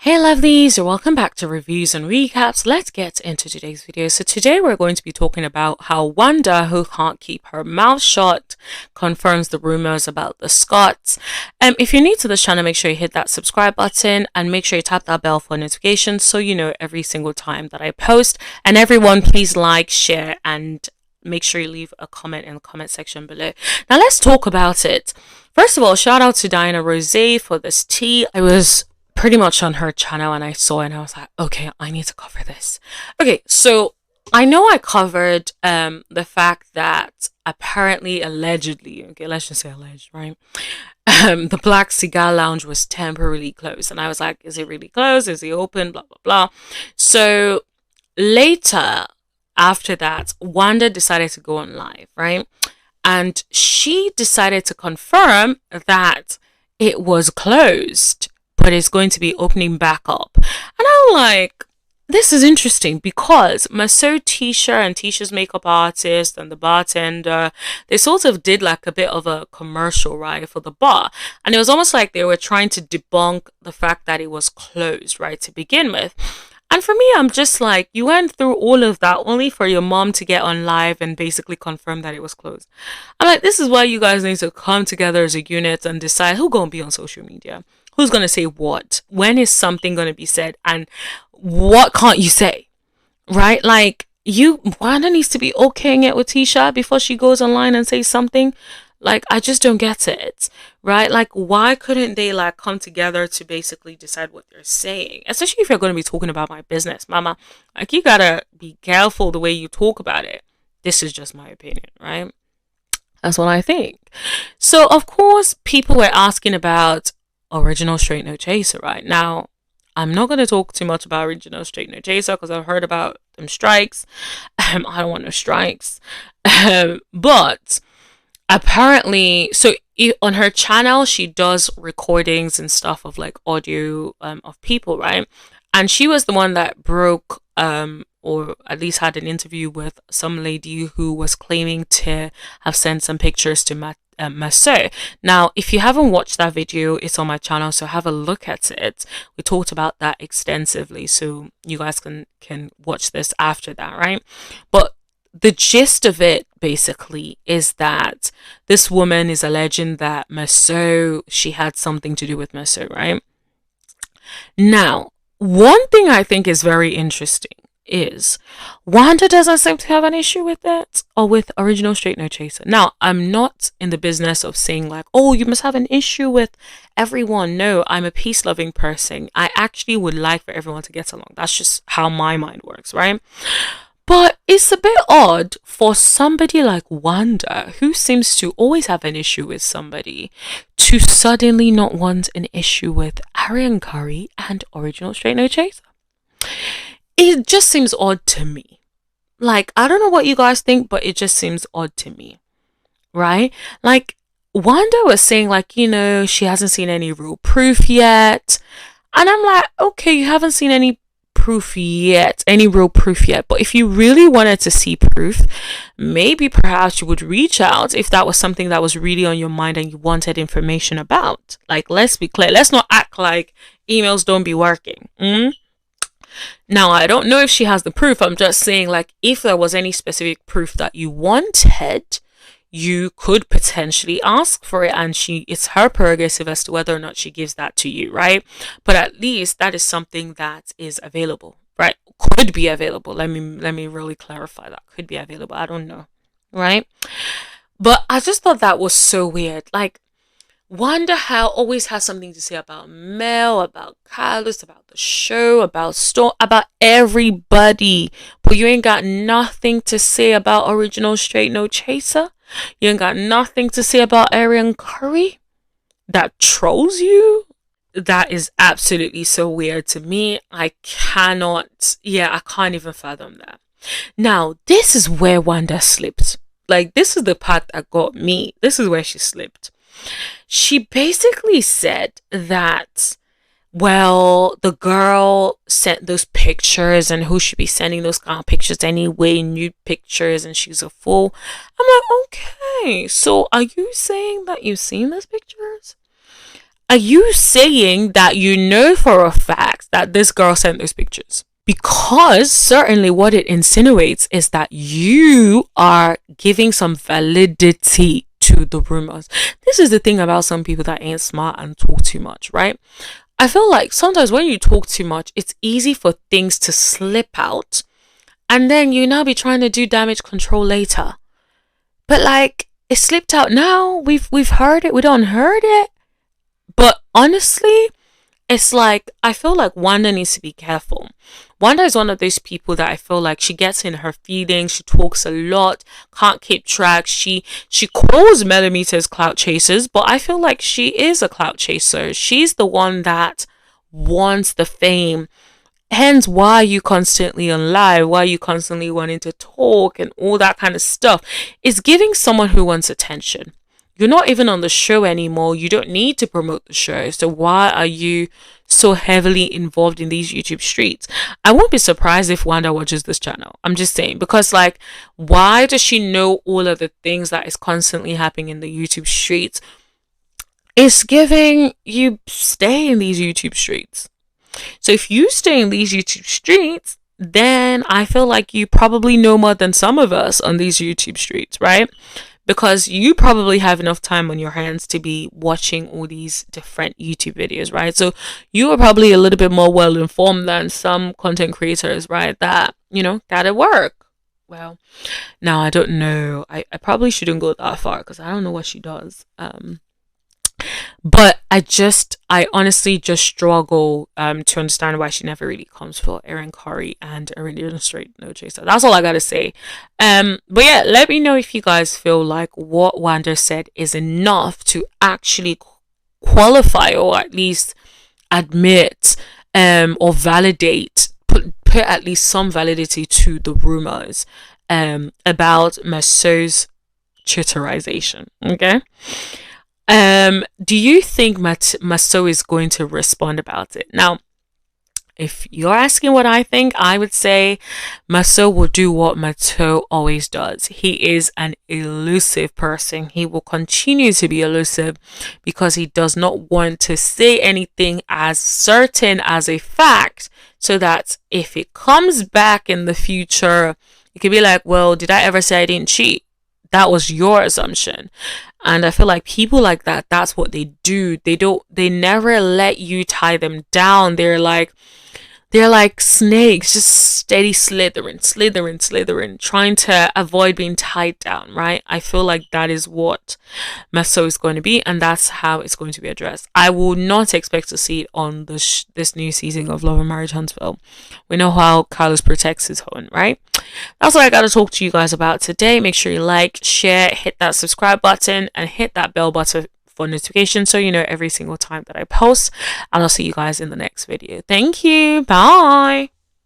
Hey lovelies, welcome back to Reviews and Recaps. Let's get into today's video. So today we're going to be talking about how Wanda, who can't keep her mouth shut, confirms the rumors about the Scots. If you're new to this channel, make sure you hit that subscribe button and make sure you tap that bell for notifications so you know every single time that I post. And everyone, please like, share, and make sure you leave a comment in the comment section below. Now let's talk about it. First of all, shout out to Diana Rose for this tea. I was pretty much on her channel and I saw it and I was like, okay, I need to cover this. Okay, so I know I covered the fact that apparently, allegedly, okay, let's just say alleged, right? The Blaque Cigar Lounge was temporarily closed. And I was like, is it really closed? Is it open? Blah, blah, blah. So later, after that, Wanda decided to go on live, right? And she decided to confirm that it was closed, but it's going to be opening back up. And I'm like, this is interesting because Maso Tisha and Tisha's makeup artist and the bartender, they sort of did like a bit of a commercial, right, for the bar. And it was almost like they were trying to debunk the fact that it was closed, right, to begin with. And for me, I'm just like, you went through all of that only for your mom to get on live and basically confirm that it was closed. I'm like, this is why you guys need to come together as a unit and decide who's going to be on social media. Who's going to say what? When is something going to be said? And what can't you say? Right? Like, Wanda needs to be okaying it with Tisha before she goes online and says something. Like, I just don't get it. Right? Like, why couldn't they, like, come together to basically decide what they're saying? Especially if you're going to be talking about my business, mama. Like, you gotta be careful the way you talk about it. This is just my opinion, right? That's what I think. So, of course, people were asking about Original Straight No Chaser right now. I'm not going to talk too much about Original Straight No Chaser because I've heard about them strikes. I don't want no strikes. But apparently, so on her channel, she does recordings and stuff of like audio of people, right? And she was the one that broke or at least had an interview with some lady who was claiming to have sent some pictures to Maso. Now, if you haven't watched that video, it's on my channel, so have a look at it. We talked about that extensively, so you guys can watch this after that, right? But the gist of it basically is that this woman is alleging that Maso, she had something to do with Maso, right? Now, one thing I think is very interesting is Wanda doesn't seem to have an issue with it or with Original Straight No Chaser. Now, I'm not in the business of saying like, oh, you must have an issue with everyone. No, I'm a peace-loving person. I actually would like for everyone to get along. That's just how my mind works, right? But it's a bit odd for somebody like Wanda, who seems to always have an issue with somebody, to suddenly not want an issue with Arian Curry and Original Straight No Chaser. It just seems odd to me. Like, I don't know what you guys think, but it just seems odd to me, right? Like, Wanda was saying, like, you know, she hasn't seen any real proof yet. And I'm like, okay, you haven't seen any proof yet, any real proof yet. But if you really wanted to see proof, maybe perhaps you would reach out if that was something that was really on your mind and you wanted information about. Like, let's be clear. Let's not act like emails don't be working. Now, I don't know if she has the proof. I'm just saying, like, if there was any specific proof that you wanted, you could potentially ask for it, and it's her prerogative as to whether or not she gives that to you, right? But at least that is something that is available, right? Could be available. Let me really clarify that. Could be available. I don't know, right? But I just thought that was so weird. Like, Wanda always has something to say about Mel, about Carlos, about the show, about Storm, about everybody. But you ain't got nothing to say about Original Straight No Chaser. You ain't got nothing to say about Arian Curry that trolls you. That is absolutely so weird to me. I can't even fathom that. Now, this is where Wanda slipped. Like, this is the part that got me. This is where she slipped. She basically said that, well, the girl sent those pictures and who should be sending those kind of pictures anyway, nude pictures, and she's a fool. I'm like, okay, so are you saying that you've seen those pictures? Are you saying that you know for a fact that this girl sent those pictures. Because certainly what it insinuates is that you are giving some validity to the rumors. This is the thing about some people that ain't smart and talk too much, right? I feel like sometimes when you talk too much, it's easy for things to slip out, and then you now be trying to do damage control later. But like, it slipped out now. We've heard it. We don't heard it. But honestly, it's like, I feel like Wanda needs to be careful. Wanda is one of those people that I feel like she gets in her feelings. She talks a lot, can't keep track. She calls millimeters clout chasers, but I feel like she is a clout chaser. She's the one that wants the fame. Hence why you constantly on live, why you constantly wanting to talk and all that kind of stuff. It's giving someone who wants attention. You're not even on the show anymore. You don't need to promote the show. So why are you so heavily involved in these YouTube streets? I won't be surprised if Wanda watches this channel. I'm just saying, because like, why does she know all of the things that is constantly happening in the YouTube streets? It's giving you stay in these YouTube streets. So if you stay in these YouTube streets, then I feel like you probably know more than some of us on these YouTube streets, right? Because you probably have enough time on your hands to be watching all these different YouTube videos, right? So you are probably a little bit more well informed than some content creators, right? That, you know, gotta work. Well, now I don't know. I probably shouldn't go that far because I don't know what she does. But I honestly just struggle to understand why she never really comes for Aaron Curry and Original Straight No Chaser. That's all I gotta say. But yeah, let me know if you guys feel like what Wanda said is enough to actually qualify, or at least admit or validate, put at least some validity to the rumors about Masso's chitterization. Okay. Do you think Masso is going to respond about it? Now, if you're asking what I think, I would say Masso will do what Masso always does. He is an elusive person. He will continue to be elusive because he does not want to say anything as certain as a fact, so that if it comes back in the future, it could be like, well, did I ever say I didn't cheat? That was your assumption. And I feel like people like that, that's what they do. They never let you tie them down. They're like snakes, just steady slithering, trying to avoid being tied down, right? I feel like that is what Masso is going to be, and that's how it's going to be addressed. I will not expect to see it on this new season of Love and Marriage Huntsville. We know how Carlos protects his home, right? That's what I got to talk to you guys about today. Make sure you like, share, hit that subscribe button, and hit that bell button for notifications so you know every single time that I post. And I'll see you guys in the next video. Thank you. Bye.